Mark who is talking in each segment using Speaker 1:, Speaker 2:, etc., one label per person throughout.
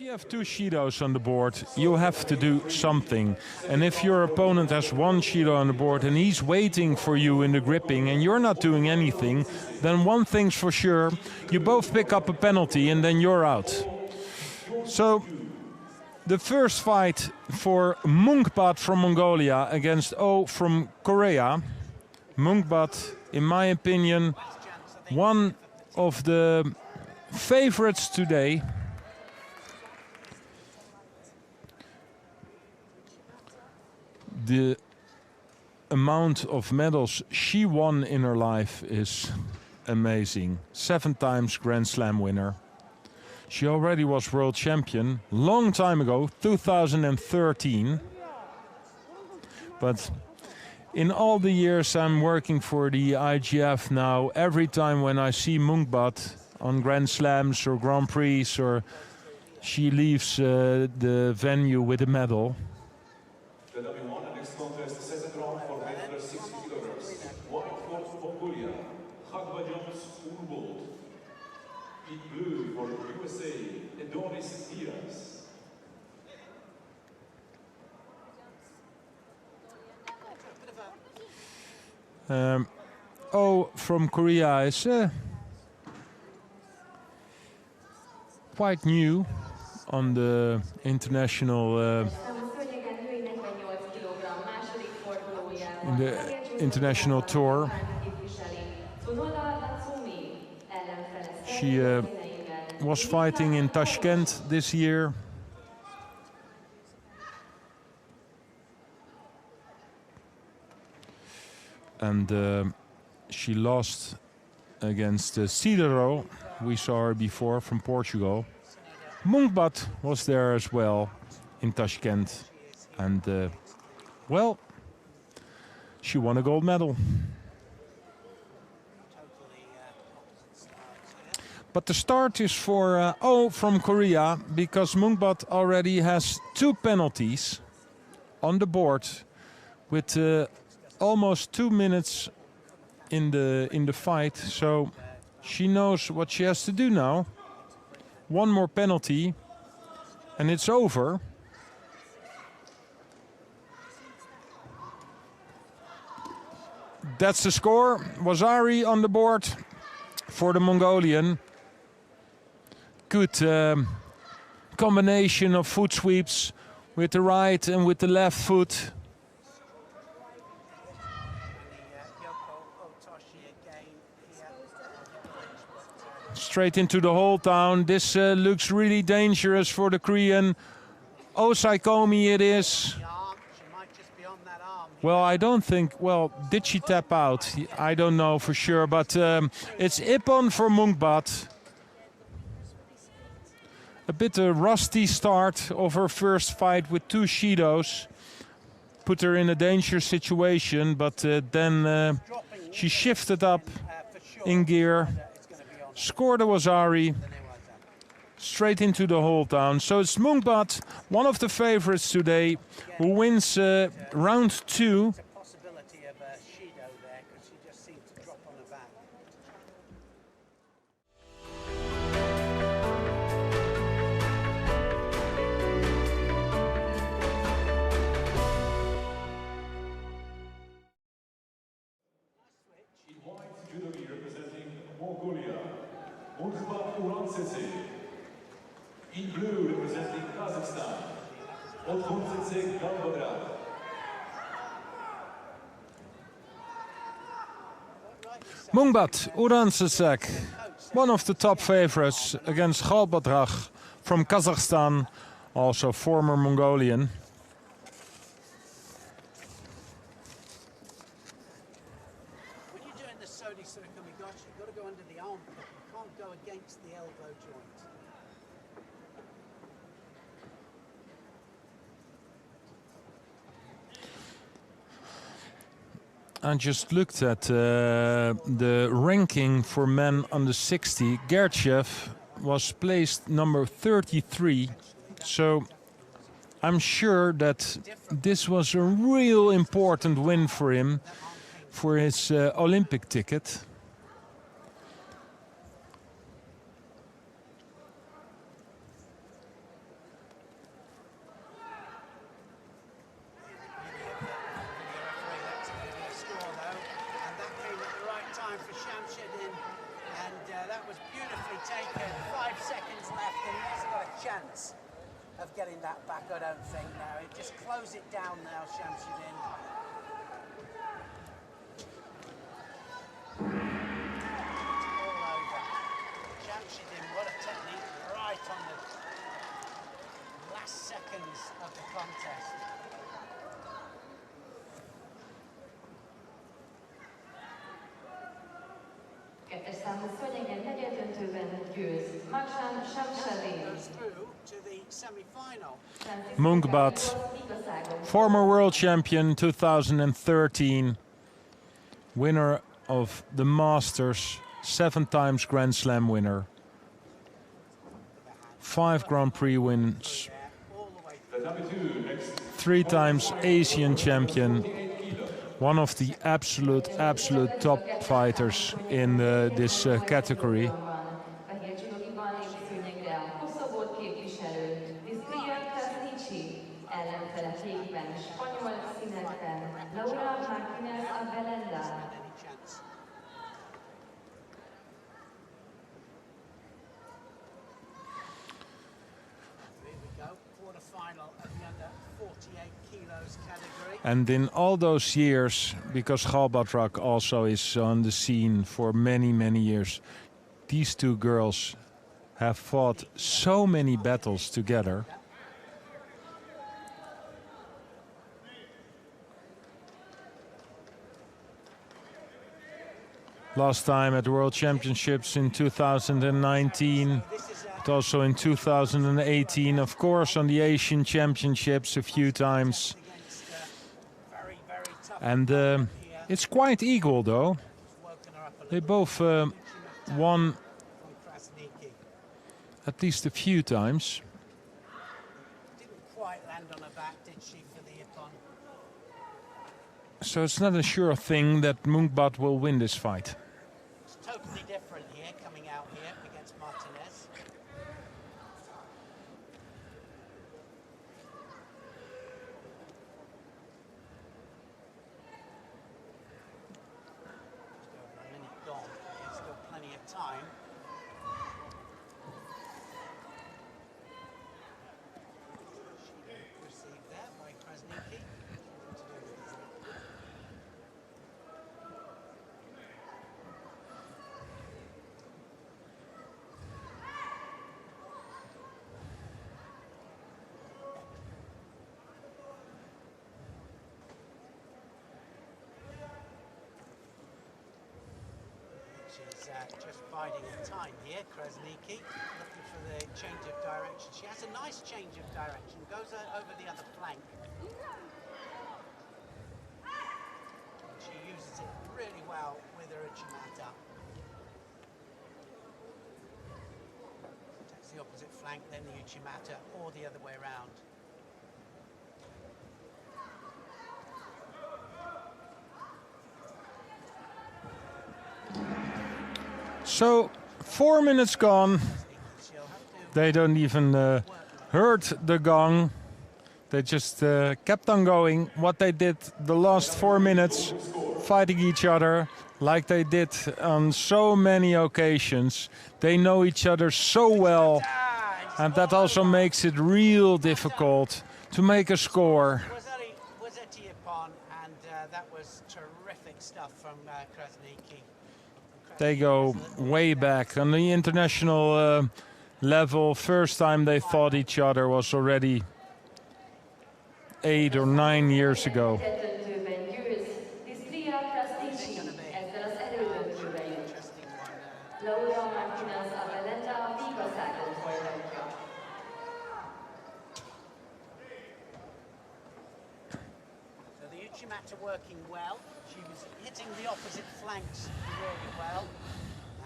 Speaker 1: you have two Shidos on the board, you have to do something. And if your opponent has one Shido on the board and he's waiting for you in the gripping and you're not doing anything, then one thing's for sure, you both pick up a penalty and then you're out. So the first fight for Munkhbat from Mongolia against O from Korea. Munkhbat, in my opinion, one of the favorites today. The amount of medals she won in her life is amazing. 7 times Grand Slam winner. She already was world champion long time ago, 2013. But in all the years I'm working for the IGF now, every time when I see Munkhbat on Grand Slams or Grand Prix, or she leaves the venue with a medal. O from Korea is quite new on the international in the international tour. She was fighting in Tashkent this year. And she lost against Cedaro. We saw her before from Portugal. Munkhbat was there as well in Tashkent. And, well, she won a gold medal. But the start is for O from Korea, because Munkhbat already has 2 penalties on the board with almost 2 minutes in the fight, so she knows what she has to do now. 1 more penalty and it's over. That's the score. Wazari on the board for the Mongolian. Good combination of foot sweeps with the right and with the left foot. Straight into the whole town. This looks really dangerous for the Korean. Osaikomi it is. Well, I don't think, well, did she tap out? I don't know for sure, but it's Ippon for Munkhbat. A bit a rusty start of her first fight with 2 Shidos. Put her in a dangerous situation, but then she shifted up in gear. Scored a Wazari straight into the whole town. So it's Munkhbat, one of the favorites today, who wins round 2.
Speaker 2: Judo representing Mongolia, Urantsetseg. In blue representing Kazakhstan, G.Otgontsetseg.
Speaker 1: Munkhbat, Urantsetseg, one of the top favorites against Galbadrag from Kazakhstan, also former Mongolian.
Speaker 3: You've got to go under the arm. You can't go against the elbow joint.
Speaker 1: I just looked at the ranking for men under 60. Gertchev was placed number 33. So I'm sure that this was a real important win for him for his Olympic ticket.
Speaker 3: that back, I don't think, now. Just close it down now, Shamsuddin. All over. Shamsuddin, what a technique, right on the last seconds of the contest.
Speaker 4: Kettes számú szörnyegen negyeddöntőben győz Maksán Shamsuddin.
Speaker 3: Through to the semi-final.
Speaker 1: Munkhbat, former world champion 2013, winner of the Masters, 7 times Grand Slam winner, 5 Grand Prix wins, 3 times Asian champion, one of the absolute top fighters in this category.
Speaker 4: Fehér judokiban szőnyegre a Koszovót képviselő Distria Krasniqi, ellenfele kékben, spanyol színekben, Laura Martinez Abelenda.
Speaker 1: And in all those years, because Galbatrak also is on the scene for many years, these two girls have fought so many battles together. Last time at the World Championships in 2019, but also in 2018, of course, on the Asian Championships a few times. And it's quite equal, though. They both won at least a few times.
Speaker 3: Didn't quite land on her back, did she, for the Ippon?
Speaker 1: So it's not a sure thing that Munkhbat will win this fight.
Speaker 3: It's totally different here, coming out here against Martinez. Still a minute gone. There's still plenty of time. Received there by Krasniqi. She's just biding her time here, Krasniqi, looking for the change of direction. She has a nice change of direction, goes over the other flank. And she uses it really well with her Uchimata. Takes the opposite flank, then the Uchimata, or the other way around.
Speaker 1: So 4 minutes gone. They don't even heard the gong. They just kept on going. What they did the last 4 minutes, fighting each other like they did on so many occasions. They know each other so well, and that also makes it real difficult to make a score.
Speaker 3: Was it Ippon, and that was terrific stuff from Krasniqi.
Speaker 1: They go way back on the international level. First time they fought each other was already 8 or 9 years ago.
Speaker 4: Negyeddöntőben győz Distria Krasniqi, ezzel az elődöntőbe jut. Laura Martinez Abelenda a vígaszágon folytatja.
Speaker 3: So the Uchimata working well. She was hitting the opposite flanks really well,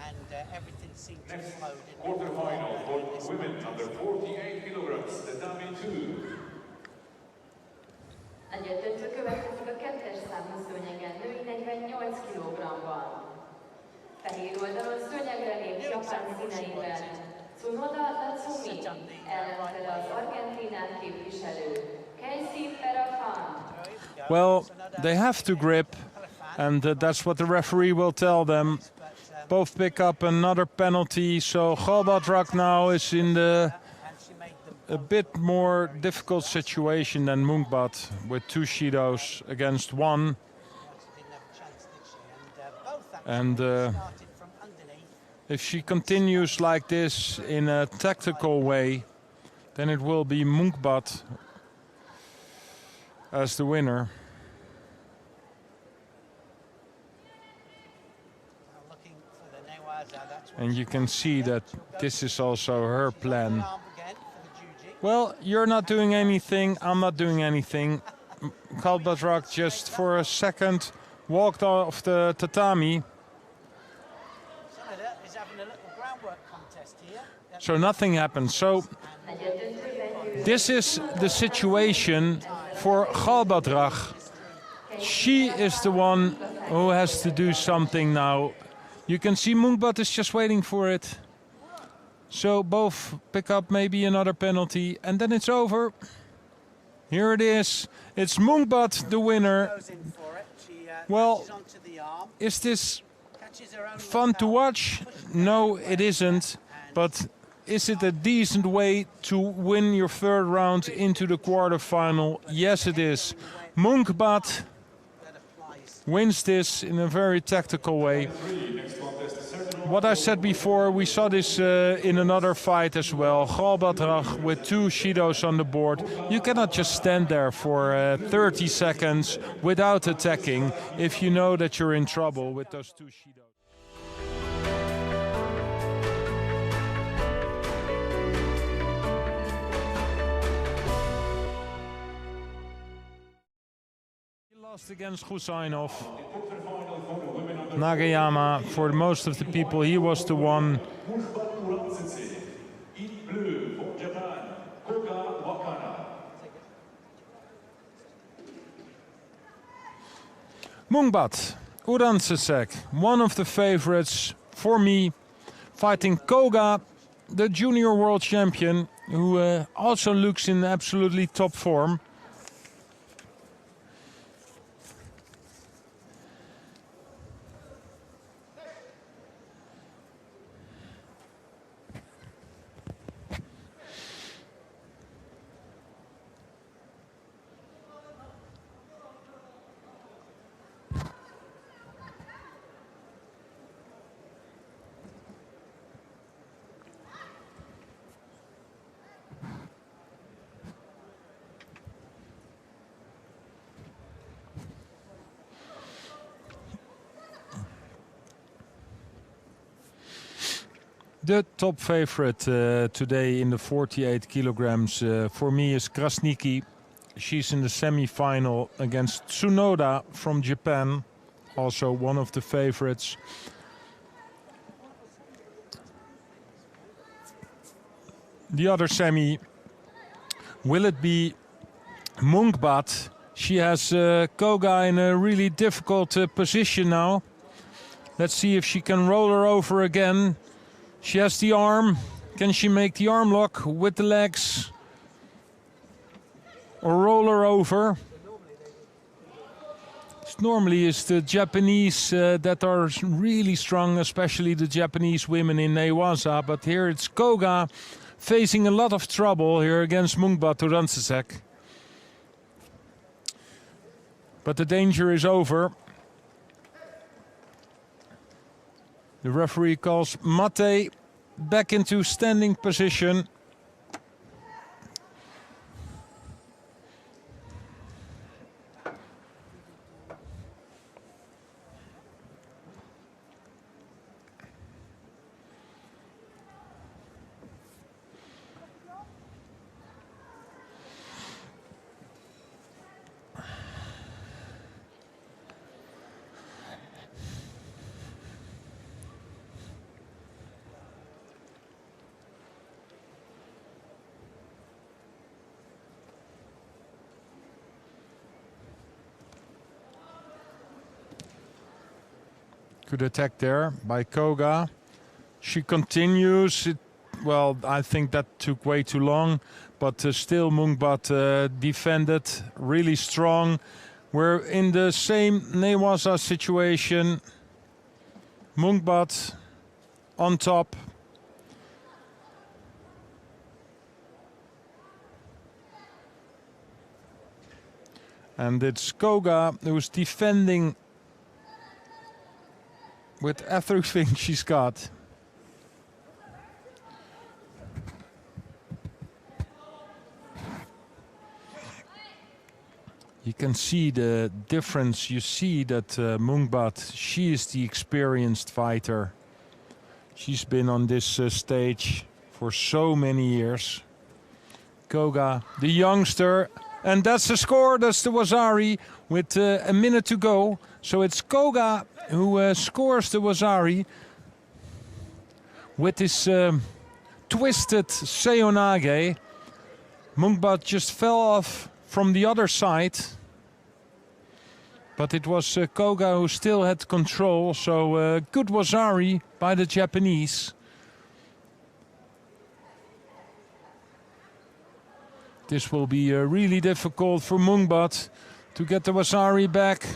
Speaker 3: and everything seemed to flow.
Speaker 2: Quarterfinal for women under 48 kilograms, tatami 2.
Speaker 4: Negyeddöntő következik a kettes számú szőnyegen, női 48 kg-ban. Fehér oldalon szőnyegre lép japán színeiben Tsunoda Natsumi, ellenfele az Argentinát képviselő Casey Perafan.
Speaker 1: Well, they have to grip, and that's what the referee will tell them. Both pick up another penalty, so Galbatrak now is in the a bit more difficult situation than Munkhbat with 2 Shidos against 1.
Speaker 3: Didn't have a chance, did she? And both actually
Speaker 1: And
Speaker 3: started from underneath.
Speaker 1: if she continues like this in a tactical way, then it will be Munkhbat as the winner.
Speaker 3: Looking for the Newaza, that's what
Speaker 1: And you can see that this is also her plan.
Speaker 3: arm again for the Juji.
Speaker 1: Well, you're not doing anything, I'm not doing anything. Kalbatrak just for a second walked off the tatami.
Speaker 3: Canada is having a little groundwork contest here.
Speaker 1: So nothing happened. So this is the situation for Galbadrag. She is the one who has to do something now. You can see Munkhbat is just waiting for it. So both pick up maybe another penalty and then it's over. Here it is. It's Munkhbat the winner.
Speaker 3: Goes in for it. She
Speaker 1: Well,
Speaker 3: catches onto the arm,
Speaker 1: is this
Speaker 3: catches her own
Speaker 1: fun to
Speaker 3: lapel,
Speaker 1: watch? No, it isn't. But is it a decent way to win your 3rd round into the quarterfinal? Yes, it is. Munkhbat
Speaker 3: that applies.
Speaker 1: wins this in a very tactical way. What I said before, we saw this in another fight as well. Galbadrag with 2 Shidos on the board. You cannot just stand there for 30 seconds without attacking if you know that you're in trouble with those 2 Shidos. Lost against Husainov. Nagayama, for most of the people, he was the one.
Speaker 2: Uransetseg. In blue from Japan, Koga, Wakana.
Speaker 1: Munkhbat, Urantsetseg, one of the favorites for me, fighting Koga, the junior world champion, who also looks in absolutely top form. The top favorite today in the 48 kilograms for me is Krasniqi. She's in the semi-final against Tsunoda from Japan, also one of the favorites. The other semi, will it be Munkhbat? She has Koga in a really difficult position now. Let's see if she can roll her over again. She has the arm. Can she make the arm lock with the legs? Or roll her over? Normally it's the Japanese that are really strong, especially the Japanese women in Newaza. But here it's Koga facing a lot of trouble here against Munkhbat Urantsetseg. But the danger is over. The referee calls Mate back into standing position. Good attack there by Koga. She continues. Well, I think that took way too long, but still Munkhbat defended really strong. We're in the same Newaza situation. Munkhbat on top. And it's Koga who's defending with everything she's got. You can see the difference. You see that Munkhbat, she is the experienced fighter. She's been on this stage for so many years. Koga, the youngster, and that's the score. That's the Wazari with a minute to go. So it's Koga who scores the Wazari with this twisted Seonage. Munkhbat just fell off from the other side. But it was Koga who still had control, so good Wazari by the Japanese. This will be really difficult for Munkhbat to get the Wazari back.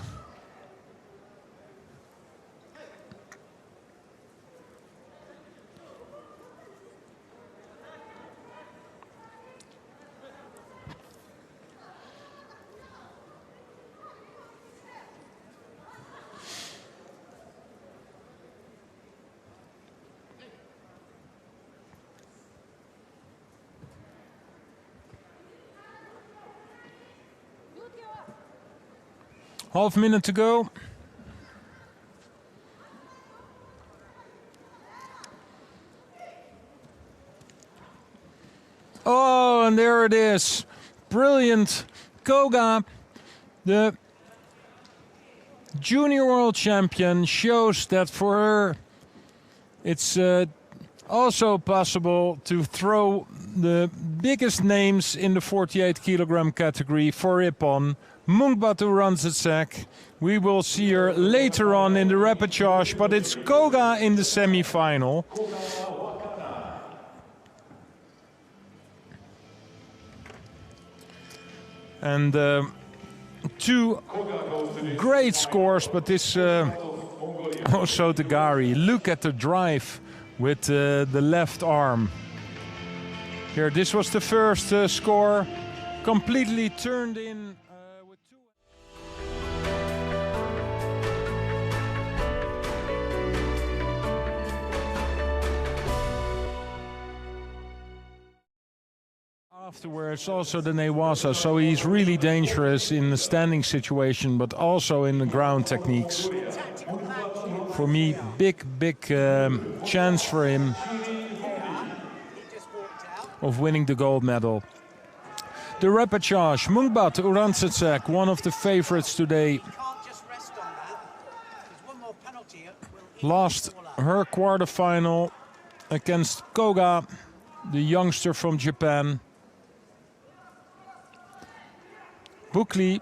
Speaker 1: Half minute to go. Oh, and there it is. Brilliant. Koga, the junior world champion, shows that for her it's also possible to throw the biggest names in the 48 kilogram category for Ippon. Munkhbat Urantsetseg. We will see her later on in the repechage, but it's Koga in the semi-final. And two great scores, but this also Tagari. Look at the drive with the left arm. Here, this was the first score, completely turned in. Afterwards also the Newasa, so he's really dangerous in the standing situation, but also in the ground techniques. For me, big chance for him of winning the gold medal. The repechage, Munkhbat Urantsetseg, one of the favorites today, lost her quarterfinal against Koga, the youngster from Japan. Boukli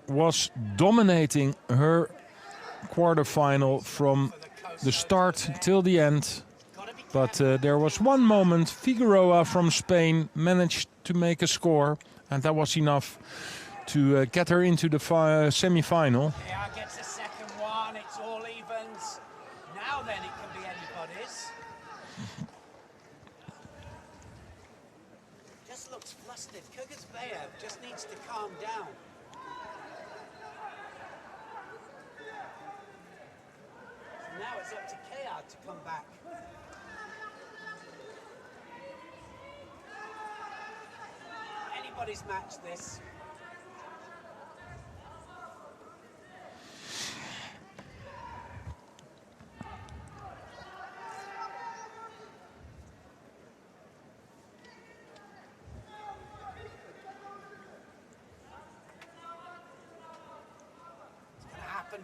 Speaker 1: was dominating her quarterfinal from the start till the end. But there was one moment, Figueroa from Spain managed to make a score, and that was enough to get her into the semi-final.
Speaker 3: Yeah, gets the second one, it's all evens. Now then it can be anybody's. Just looks flustered. Kyrgyzbayev just needs to calm down. So now it's up to KR to come back. Anybody's match this.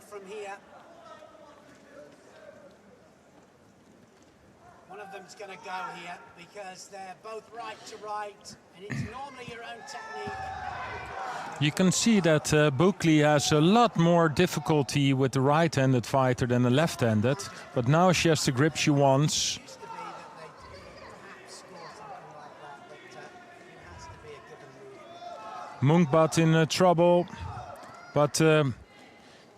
Speaker 3: From here, one of them's going to go here because they're both right to right, and it's normally your own technique.
Speaker 1: You can see that Boukli has a lot more difficulty with the right-handed fighter than the left-handed, but now she has the grip she wants.
Speaker 3: It used to be that they perhaps score something like that, but it has to be a given move.
Speaker 1: Munkhbat in trouble, but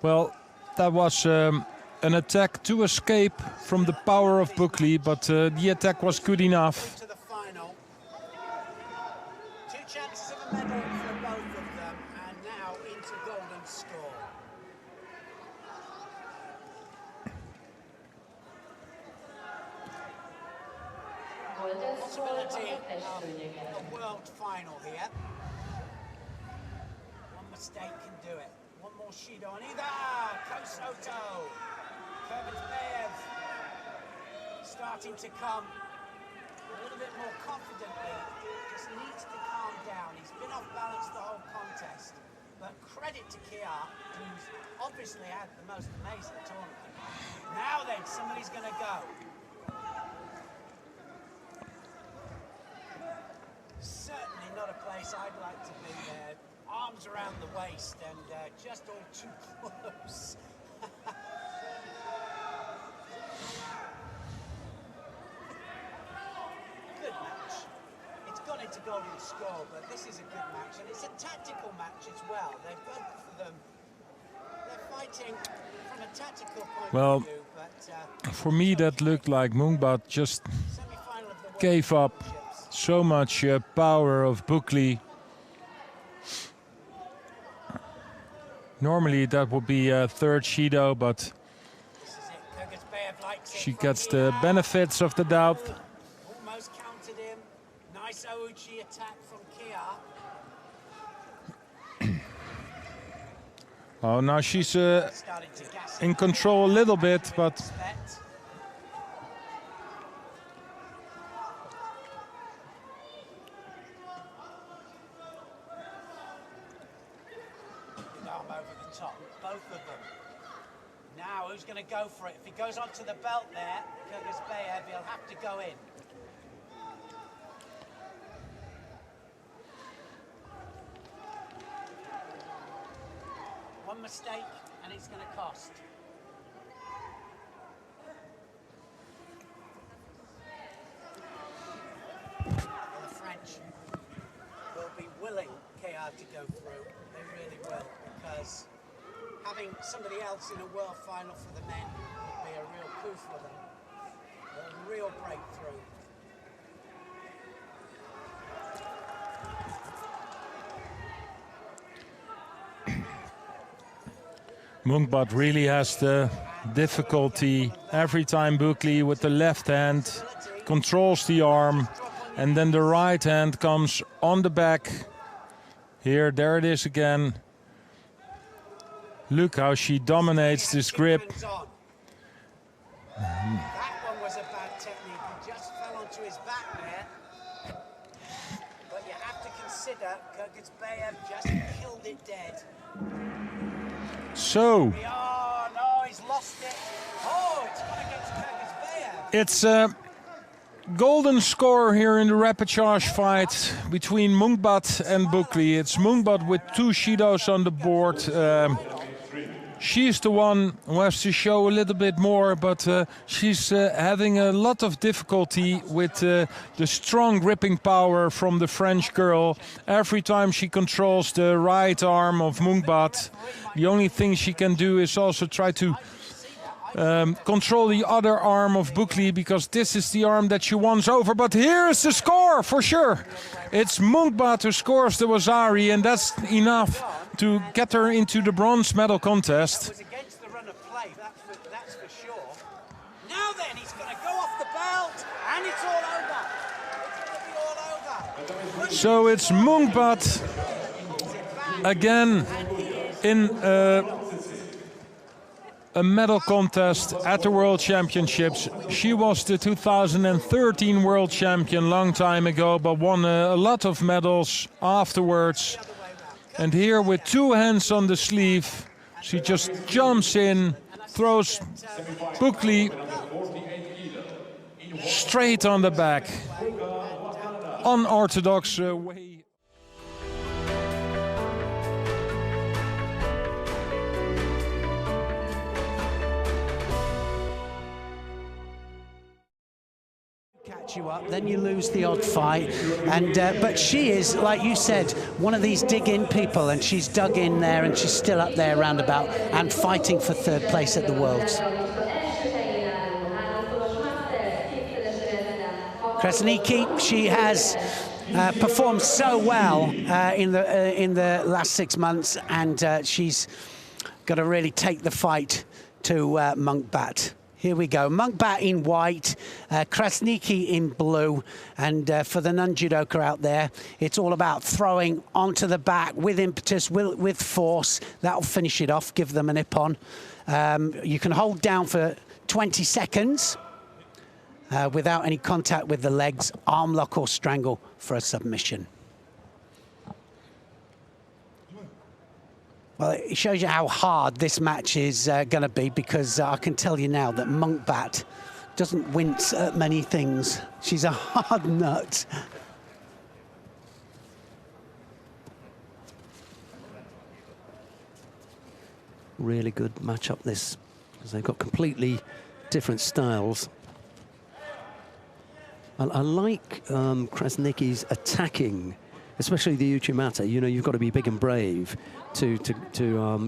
Speaker 1: well, that was an attack to escape from the power of Boukli, but the attack was good enough.
Speaker 3: To the final. Two chances of a medal for both of them, and now golden score. Possibility of a world final here. One mistake can do it. One more Shido on either. Kosovo. Kurbatsbayev starting to come a little bit more confidently. Just needs to calm down. He's been off balance the whole contest. But credit to Kia, who's obviously had the most amazing tournament. Now then, somebody's going to go. Certainly not a place I'd like to be there. Arms around the waist and just all too close. Good match. It's gone into golden score, but this is a good match, and it's a tactical match as well. They're both of them. They're fighting from a tactical point of view, but
Speaker 1: for me that looked like Munkhbat just
Speaker 3: semi-final of the World
Speaker 1: gave up
Speaker 3: Championships.
Speaker 1: so much power of Boukli. Normally that would be a third Shido, but
Speaker 3: This is it. Kurbatsbayev likes it
Speaker 1: she
Speaker 3: from
Speaker 1: gets
Speaker 3: here.
Speaker 1: the benefits of the doubt.
Speaker 3: Almost countered him. Nice Ouchi attack from Kia.
Speaker 1: Oh, now she's
Speaker 3: Starting to gas
Speaker 1: in
Speaker 3: it.
Speaker 1: control a little bit, but
Speaker 3: Respect. Good arm over the top, both of them. Now who's going to go for it? If he goes onto the belt there, Kurbatsbayev, he'll have to go in. One mistake and it's going to cost. Well, the French will be willing KR to go through. They really will, because having somebody else in a world final for the men would be a real coup for them. A real breakthrough.
Speaker 1: Munkhbat really has the difficulty every time Boukli with the left hand controls the arm, and then the right hand comes on the back. Here, there it is again. Look how she dominates this grip.
Speaker 3: On. That one was a bad technique. He just fell onto his back there. But you have to consider Kurbatsbayev just killed it dead.
Speaker 1: So,
Speaker 3: Oh no, he's lost it. Oh, it's gone against Kurbatsbayev.
Speaker 1: it's a golden score here in the repechage fight between Munkhbat and Boukli. It's Munkhbat with 2 Shidos on the board. She's the one who has to show a little bit more, but she's having a lot of difficulty with the strong gripping power from the French girl. Every time she controls the right arm of Munkhbat, the only thing she can do is also try to control the other arm of Boukli, because this is the arm that she wants over. But here is the score for sure. It's Munkhbat who scores the Wazari, and that's enough to get her into the bronze medal contest.
Speaker 3: It was against the run of play, that's for sure. Now then, he's going to go off the belt, and it's all over. It's going to be all over.
Speaker 1: So it's Munkhbat again in a medal contest at the World Championships. She was the 2013 World Champion long time ago, but won a lot of medals afterwards. And here with 2 hands on the sleeve, she just jumps in, throws Boukli straight on the back. Unorthodox way.
Speaker 3: Catch you up, then you lose the odd fight, and but she is, like you said, one of these dig-in people, and she's dug in there, and she's still up there roundabout and fighting for 3rd place at the Worlds. Krasniqi, she has performed so well in the last 6 months, and she's got to really take the fight to Munkhbat. Here we go. Munkhbat in white, Krasniqi in blue, and for the non-judoka out there, it's all about throwing onto the back with impetus, with force. That'll finish it off, give them a nip on. You can hold down for 20 seconds without any contact with the legs, arm lock or strangle for a submission. Well, it shows you how hard this match is going to be, because I can tell you now that Munkhbat doesn't wince at many things. She's a hard nut.
Speaker 5: Really good matchup, this, because they've got completely different styles. I like Krasniqi's attacking, especially the Uchimata. You know, you've got to be big and brave to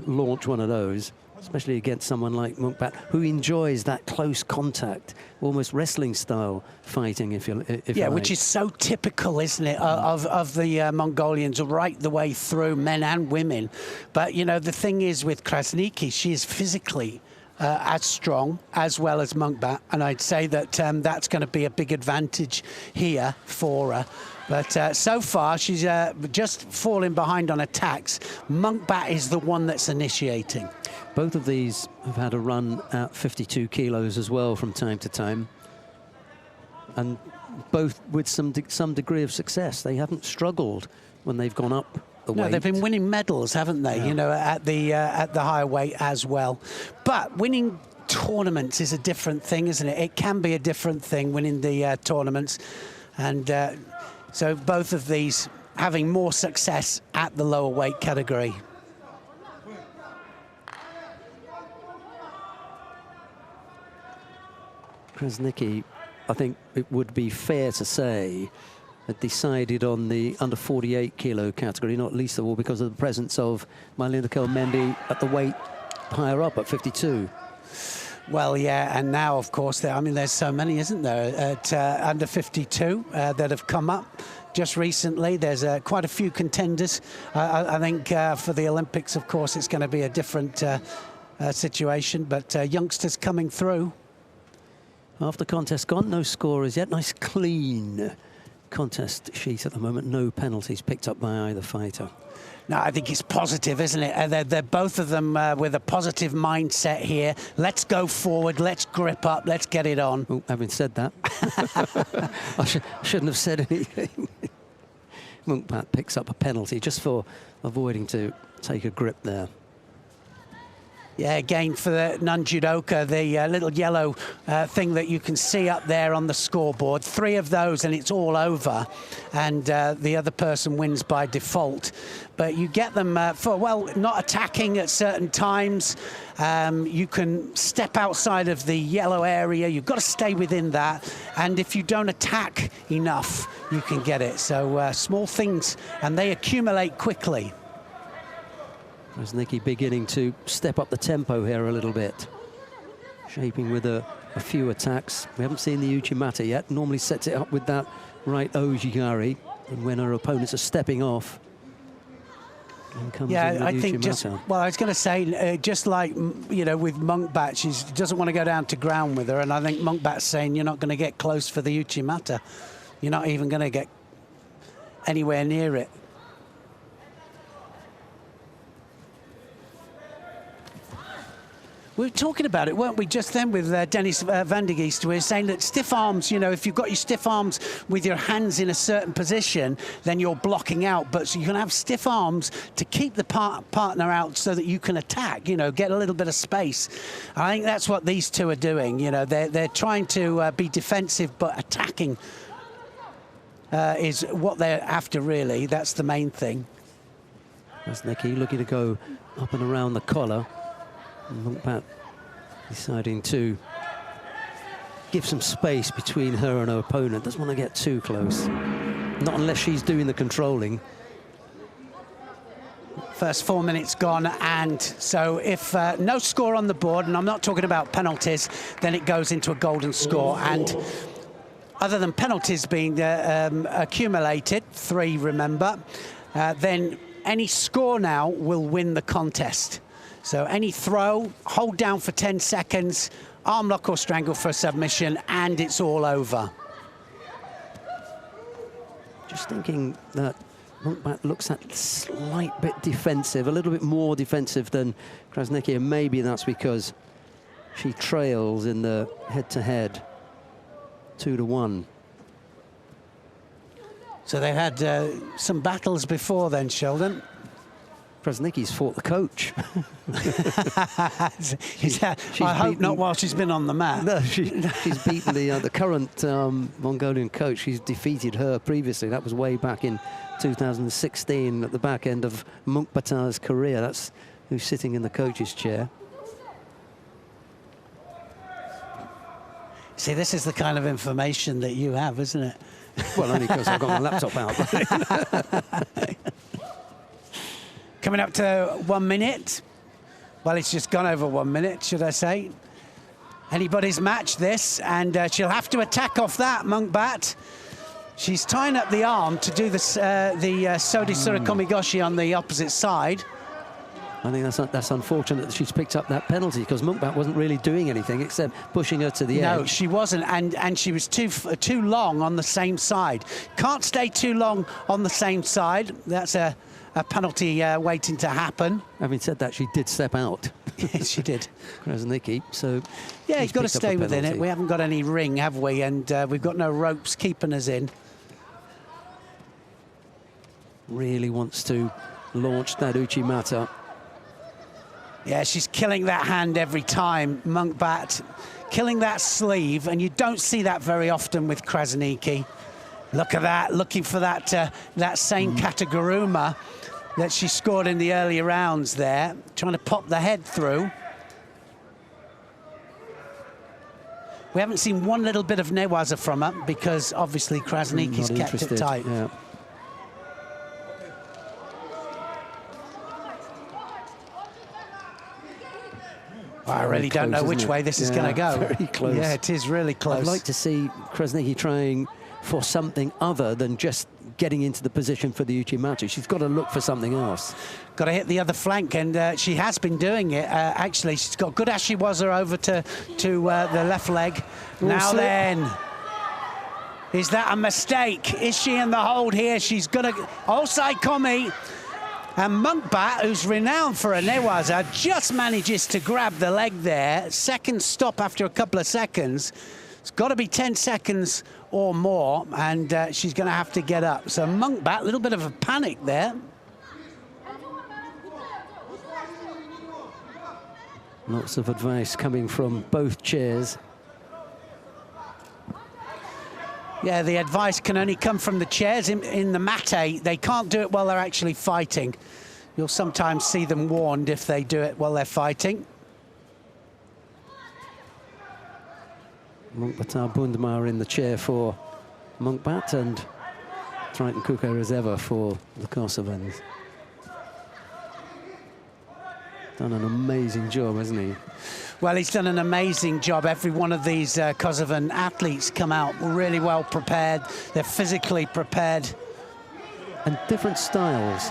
Speaker 5: launch one of those, especially against someone like Munkhbat, who enjoys that close contact, almost wrestling-style fighting, if you
Speaker 3: yeah,
Speaker 5: like.
Speaker 3: which is so typical, isn't it, of the Mongolians right the way through, men and women. But, you know, the thing is with Krasniqi, she is physically as strong as well as Munkhbat, and I'd say that that's going to be a big advantage here for her. But so far, she's just falling behind on attacks. Munkhbat is the one that's initiating.
Speaker 5: Both of these have had a run at 52 kilos as well from time to time, and both with some degree of success. They haven't struggled when they've gone up the weight.
Speaker 3: No, they've been winning medals, haven't they? Yeah. You know, at the higher weight as well. But winning tournaments is a different thing, isn't it? It can be a different thing, winning the tournaments, and so both of these having more success at the lower weight category.
Speaker 5: Krasniqi, I think it would be fair to say, had decided on the under 48 kilo category, not least of all because of the presence of Marlene Mendy at the weight higher up at 52.
Speaker 3: Well, yeah, and now, of course, I mean, there's so many, isn't there, at under 52 that have come up just recently. There's quite a few contenders. I think for the Olympics, of course, it's going to be a different situation, but youngsters coming through.
Speaker 5: After contest gone, no scorers yet. Nice clean contest sheet at the moment. No penalties picked up by either fighter.
Speaker 3: No, I think it's positive, isn't it? They're both of them with a positive mindset here. Let's go forward, let's grip up, let's get it on.
Speaker 5: Oh, having said that, I shouldn't have said anything. Munkhbat picks up a penalty just for avoiding to take a grip there.
Speaker 3: Yeah, again, for the non-judoka, the little yellow thing that you can see up there on the scoreboard, 3 of those and it's all over, and the other person wins by default. But you get them for, well, not attacking at certain times. You can step outside of the yellow area. You've got to stay within that. And if you don't attack enough, you can get it. So small things, and they accumulate quickly.
Speaker 5: Krasniqi beginning to step up the tempo here a little bit. Shaping with a few attacks. We haven't seen the Uchimata yet. Normally sets it up with that right ojigari. And when her opponents are stepping off,
Speaker 3: yeah, I think just, well, I was going to say, just like, you know, with Munkhbat, she doesn't want to go down to ground with her, and I think Munkhbat's saying you're not going to get close for the Uchimata. You're not even going to get anywhere near it. We were talking about it, weren't we, just then with Dennis van der Geest. We were saying that stiff arms, you know, if you've got your stiff arms with your hands in a certain position, then you're blocking out. But so you can have stiff arms to keep the partner out so that you can attack, you know, get a little bit of space. I think that's what these two are doing. You know, they're trying to be defensive, but attacking is what they're after, really. That's the main thing.
Speaker 5: Krasniqi looking to go up and around the collar. Munkhbat deciding to give some space between her and her opponent. Doesn't want to get too close. Not unless she's doing the controlling.
Speaker 3: First 4 minutes gone, and so if no score on the board, and I'm not talking about penalties, then it goes into a golden score. And other than penalties being accumulated, 3, remember, then any score now will win the contest. So any throw, hold down for 10 seconds, arm lock or strangle for a submission, and it's all over.
Speaker 5: Just thinking that Munkhbat looks a slight bit defensive, a little bit more defensive than Krasniqi, and maybe that's because she trails in the head-to-head 2-1.
Speaker 3: So they've had some battles before then, Sheldon.
Speaker 5: Krasniqi's fought the coach.
Speaker 3: I hope not while she's been on the mat.
Speaker 5: No, she's beaten the current Mongolian coach. She's defeated her previously. That was way back in 2016 at the back end of Munkhbat's career. That's who's sitting in the coach's chair.
Speaker 3: See, this is the kind of information that you have, isn't it?
Speaker 5: Well, only because I've got my laptop out.
Speaker 3: Coming up to 1 minute. Well, it's just gone over 1 minute, should I say. Anybody's match, this, and she'll have to attack off that, Munkhbat. She's tying up the arm to do the Sodisura Komigoshi on the opposite side.
Speaker 5: I think that's unfortunate that she's picked up that penalty, because Munkhbat wasn't really doing anything except pushing her to the edge.
Speaker 3: No, she wasn't, and she was too long on the same side. Can't stay too long on the same side. That's a penalty waiting to happen.
Speaker 5: Having said that, she did step out.
Speaker 3: Yes, she did.
Speaker 5: Krasniqi, so
Speaker 3: yeah, you've got to stay within it. We haven't got any ring, have we? And we've got no ropes keeping us in.
Speaker 5: Really wants to launch that Uchimata.
Speaker 3: Yeah, she's killing that hand every time, Munkhbat. Killing that sleeve, and you don't see that very often with Krasniqi. Look at that, looking for that that same Kataguruma that she scored in the earlier rounds there, trying to pop the head through. We haven't seen one little bit of Newaza from her, because obviously Krasniqi's kept it tight.
Speaker 5: Yeah.
Speaker 3: I really don't know which way this is going to go.
Speaker 5: Very close.
Speaker 3: Yeah, it is really close.
Speaker 5: I'd like to see Krasniqi trying for something other than just getting into the position for the Uchimata. She's got to look for something else.
Speaker 3: Got to hit the other flank, and she has been doing it. Actually, she's got good Ashiwaza over to the left leg. Now then, is that a mistake? Is she in the hold here? She's going to... Osai Komi. And Munkhbat, who's renowned for a Newaza, just manages to grab the leg there. Second stop after a couple of seconds. It's got to be 10 seconds or more, and she's going to have to get up. So Munkhbat, a little bit of a panic there.
Speaker 5: Lots of advice coming from both chairs.
Speaker 3: Yeah, the advice can only come from the chairs. In the mate, they can't do it while they're actually fighting. You'll sometimes see them warned if they do it while they're fighting.
Speaker 5: Munkhbat Bundma in the chair for Munkhbat, and Triton Kuka as ever for the Kosovans. Done an amazing job, hasn't he?
Speaker 3: Well, he's done an amazing job. Every one of these Kosovan athletes come out really well prepared. They're physically prepared.
Speaker 5: And different styles.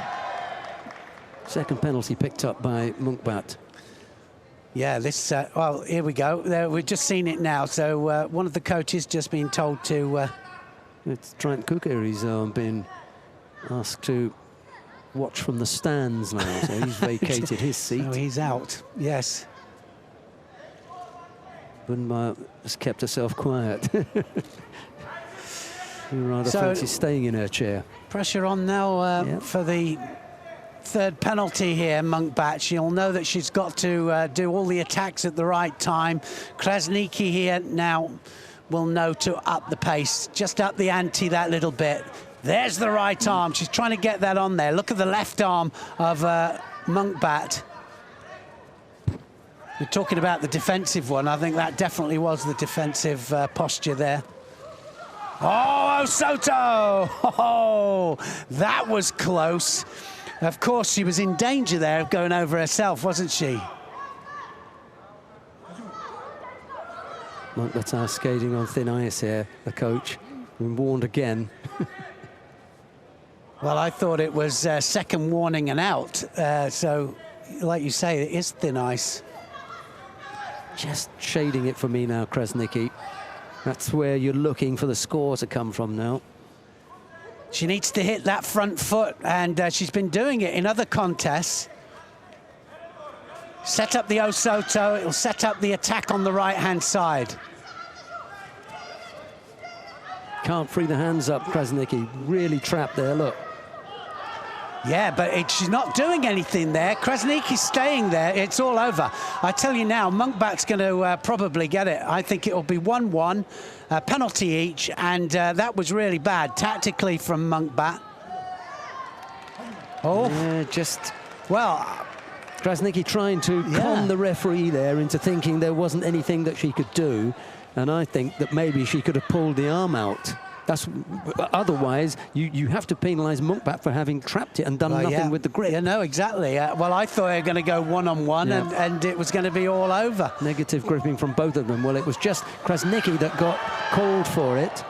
Speaker 5: Second penalty picked up by Munkhbat.
Speaker 3: Yeah, this, well, here we go. We've just seen it now. So one of the coaches just been told to...
Speaker 5: It's Triton Kuka. He's been asked to watch from the stands now, so he's vacated his seat.
Speaker 3: So he's out, yes.
Speaker 5: Bundma has kept herself quiet. Rather fancy staying in her chair.
Speaker 3: Pressure on now for the third penalty here, Munkhbat. She'll know that she's got to do all the attacks at the right time. Krasniqi here now will know to up the pace, just up the ante that little bit. There's the right arm. She's trying to get that on there. Look at the left arm of Munkhbat. We're talking about the defensive one. I think that definitely was the defensive posture there. Oh, Soto! Oh, that was close. Of course, she was in danger there of going over herself, wasn't she?
Speaker 5: Munkhbat skating on thin ice here, the coach. Been warned again.
Speaker 3: Well, I thought it was second warning and out. So, like you say, it is thin ice.
Speaker 5: Just shading it for me now, Krasniqi. That's where you're looking for the score to come from now.
Speaker 3: She needs to hit that front foot, and she's been doing it in other contests. Set up the Osoto, it'll set up the attack on the right-hand side.
Speaker 5: Can't free the hands up, Krasniqi. Really trapped there, look.
Speaker 3: Yeah, but she's not doing anything there. Krasniqi's staying there. It's all over. I tell you now, Munkhbat's going to probably get it. I think it'll be 1-1, penalty each, and that was really bad tactically from Munkhbat. Oh,
Speaker 5: just...
Speaker 3: Well...
Speaker 5: Krasniqi trying to con the referee there into thinking there wasn't anything that she could do, and I think that maybe she could have pulled the arm out. That's otherwise you have to penalise Munkhbat for having trapped it and done nothing with the grip.
Speaker 3: Yeah, no, exactly. Well, I thought they were going to go one-on-one, and it was going to be all over.
Speaker 5: Negative gripping from both of them. Well, it was just Krasniqi that got called for it,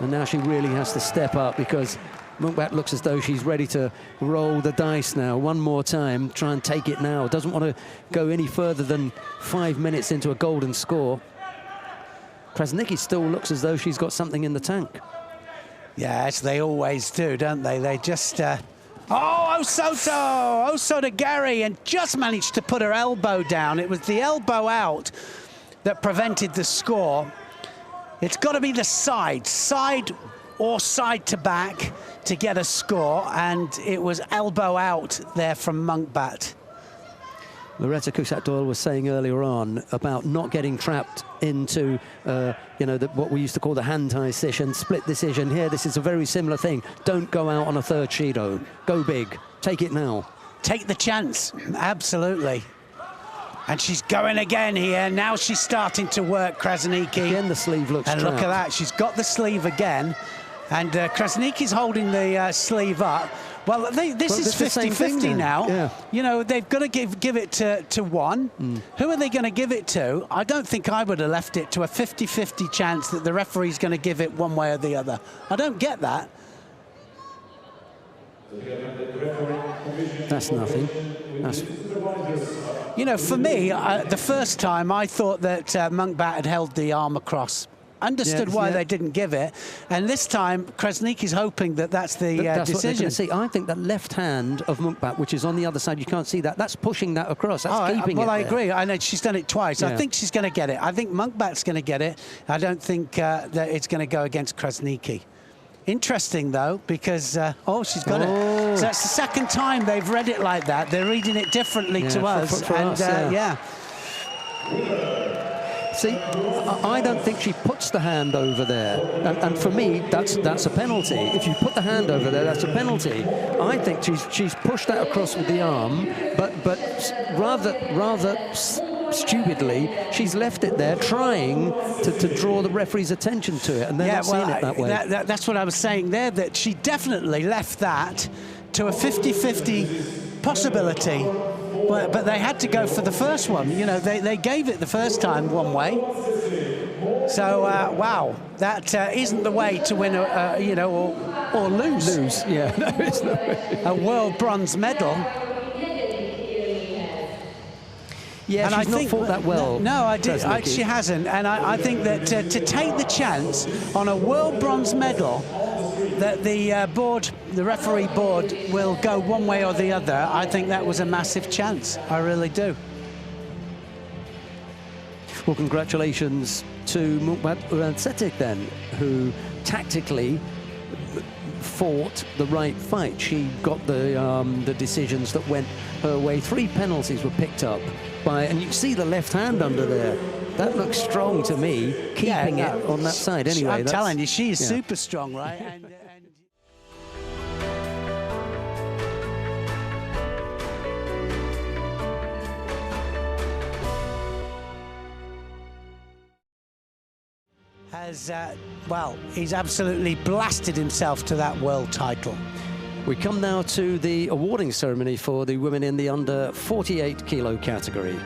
Speaker 5: and now she really has to step up because Munkhbat looks as though she's ready to roll the dice now. One more time, try and take it now. Doesn't want to go any further than 5 minutes into a golden score. Krasniqi still looks as though she's got something in the tank.
Speaker 3: Yes, they always do, don't they? They just... Oh, Osoto Gary, and just managed to put her elbow down. It was the elbow out that prevented the score. It's got to be the side or side to back to get a score, and it was elbow out there from Munkhbat.
Speaker 5: Loretta Cusack-Doyle was saying earlier on about not getting trapped into, what we used to call the hand-tie decision, split decision. Here, this is a very similar thing. Don't go out on a third Shido. Go big. Take it now.
Speaker 3: Take the chance. Absolutely. And she's going again here. Now she's starting to work, Krasniqi.
Speaker 5: Again, the sleeve looks trapped.
Speaker 3: And look at that. She's got the sleeve again. And Krasniqi's holding the sleeve up. Well, this is 50-50 now.
Speaker 5: Yeah.
Speaker 3: You know, they've got to give it to one. Who are they going to give it to? I don't think I would have left it to a 50-50 chance that the referee's going to give it one way or the other. I don't get that.
Speaker 5: That's nothing.
Speaker 3: You know, for me, the first time I thought that Munkhbat had held the arm across. Understood why they didn't give it, and this time Krasniqi's hoping that that's the decision.
Speaker 5: See, I think that left hand of Munkhbat, which is on the other side, you can't see that. That's pushing that across. That's keeping it.
Speaker 3: Well, I
Speaker 5: there.
Speaker 3: agree. I know she's done it twice. I think she's going to get it. I think Munkhbat's going to get it. I don't think that it's going to go against Krasniqi. Interesting though, because she's got it. So that's the second time they've read it like that. They're reading it differently to us.
Speaker 5: For us. See, I don't think she puts the hand over there, and for me, that's a penalty. If you put the hand over there, that's a penalty. I think she's pushed that across with the arm, but rather stupidly, she's left it there, trying to draw the referee's attention to it, and they're not seeing it that way.
Speaker 3: That's what I was saying there. That she definitely left that to a 50-50 possibility. But they had to go for the first one. You know, they gave it the first time one way. So, wow, that isn't the way to win, or lose.
Speaker 5: Yeah, no, it's not.
Speaker 3: A world bronze medal.
Speaker 5: Yeah, and she's not fought that well.
Speaker 3: No, she hasn't. And I think that to take the chance on a world bronze medal, that the referee board will go one way or the other, I think that was a massive chance. I really do.
Speaker 5: Well, congratulations to М.УРАНЦЭЦЕГ then, who tactically fought the right fight. She got the decisions that went her way. 3 penalties were picked up by, and you see the left hand under there. That looks strong to me, keeping it on that side anyway.
Speaker 3: I'm telling you, she is super strong, right? He's absolutely blasted himself to that world title.
Speaker 5: We come now to the awarding ceremony for the women in the under 48 kilo category.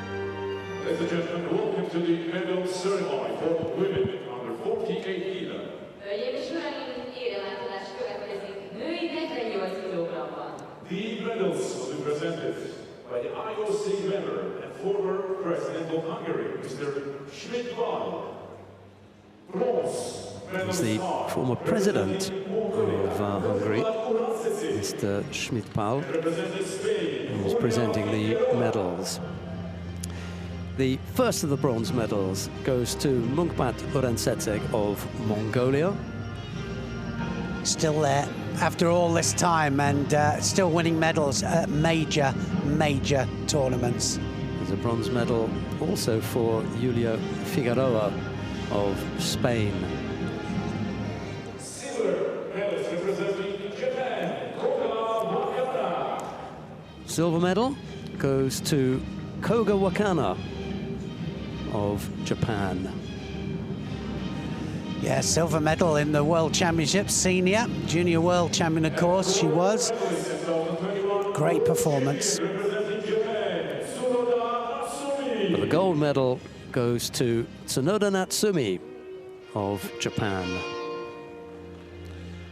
Speaker 2: Ladies and gentlemen, welcome to the medal ceremony for women under 48 kilo.
Speaker 4: Hölgyeim és uraim, éremátadás következik női 48 kilogramban.
Speaker 2: The medals will be presented by the IOC member and former president of Hungary, Mr. Schmidt-Ball. Bronze
Speaker 5: He's the former president of Hungary, Mr. Schmidt-Ball, who's presenting the medals. The first of the bronze medals goes to Munkhbat Urantsetseg of Mongolia.
Speaker 3: Still there after all this time and still winning medals at major tournaments.
Speaker 5: There's a bronze medal also for Julia Figueroa of Spain.
Speaker 2: Silver medals representing Japan, Koga, Wakana.
Speaker 5: Silver medal goes to Koga Wakana of Japan.
Speaker 3: Yeah, silver medal in the World Championships, senior, junior world champion, of course, she was. Great performance.
Speaker 5: But the gold medal goes to Tsunoda Natsumi of Japan.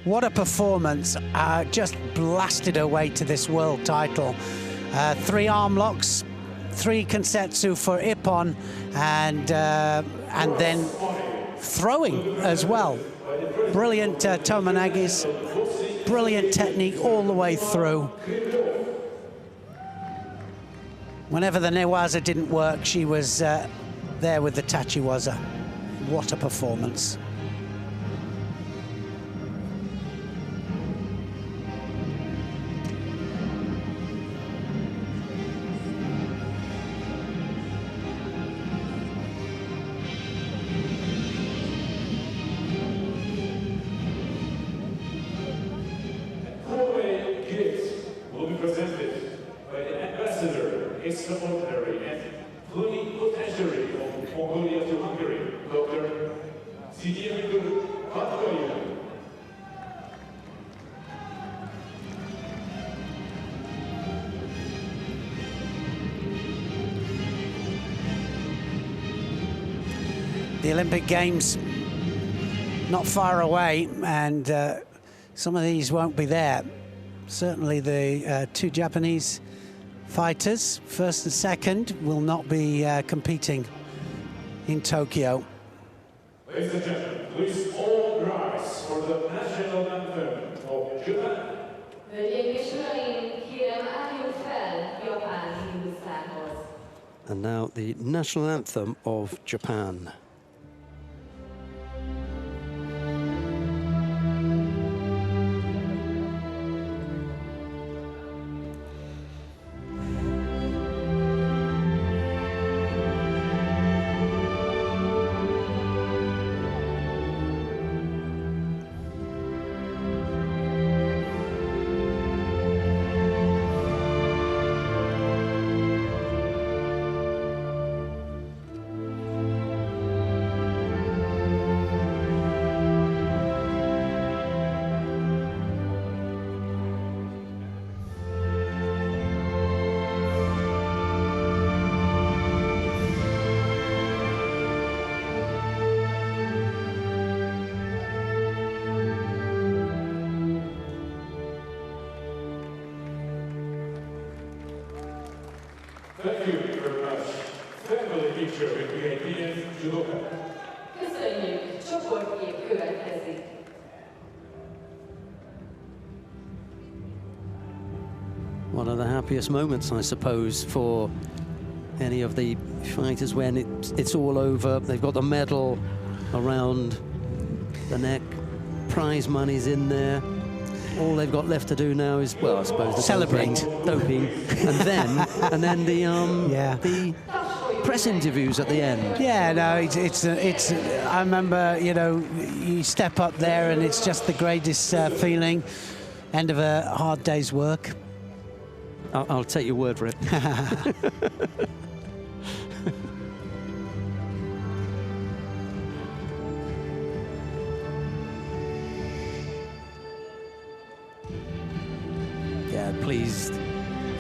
Speaker 3: What a performance, just blasted her way to this world title. 3 arm locks, 3 Konsetsu for Ippon, and then throwing as well. Brilliant Tomonagis, brilliant technique all the way through. Whenever the Newaza didn't work, she was there with the Tachiwaza. What a performance.
Speaker 2: Will be presented by the ambassador, extraordinary and plenipotentiary of Mongolia to Hungary, Dr. G.Otgontsetseg.
Speaker 3: The Olympic Games not far away, and some of these won't be there. Certainly the 2 Japanese fighters, first and second, will not be competing in Tokyo.
Speaker 2: Ladies and gentlemen, please all rise for the national anthem of Japan.
Speaker 4: Hölgyeim és uraim, kérem álljunk fel Japán himnuszához.
Speaker 5: And now the national anthem of Japan.
Speaker 2: Thank you very much. Family picture with VIP and Judoka.
Speaker 4: Köszönjük, csoportkép következik.
Speaker 5: One of the happiest moments, I suppose, for any of the fighters when it's all over. They've got the medal around the neck, prize money's in there. All they've got left to do now is, well, I suppose, the
Speaker 3: Celebrate.
Speaker 5: doping, and then the press interviews at the end.
Speaker 3: Yeah, no, it's. I remember, you know, you step up there and it's just the greatest feeling. End of a hard day's work.
Speaker 5: I'll take your word for it. Yeah, pleased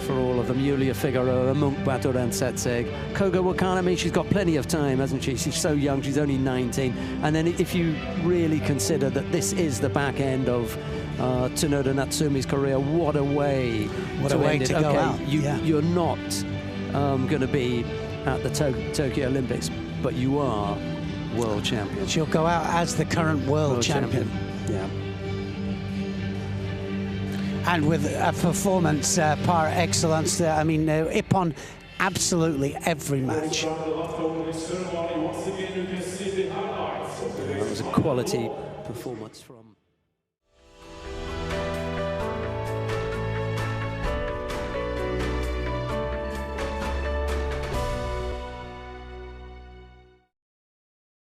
Speaker 5: for all of them. Yulia Figueroa, Munkhbat Urantsetseg. Koga Wakana, I mean, she's got plenty of time, hasn't she? She's so young, she's only 19. And then if you really consider that this is the back end of Tsunoda Natsumi's career, what a way
Speaker 3: to go out.
Speaker 5: You're not going to be at the Tokyo Olympics, but you are world champion.
Speaker 3: She'll go out as the current world champion.
Speaker 5: Yeah.
Speaker 3: And with a performance par excellence, I mean, Ippon, absolutely every match.
Speaker 5: That was a quality performance from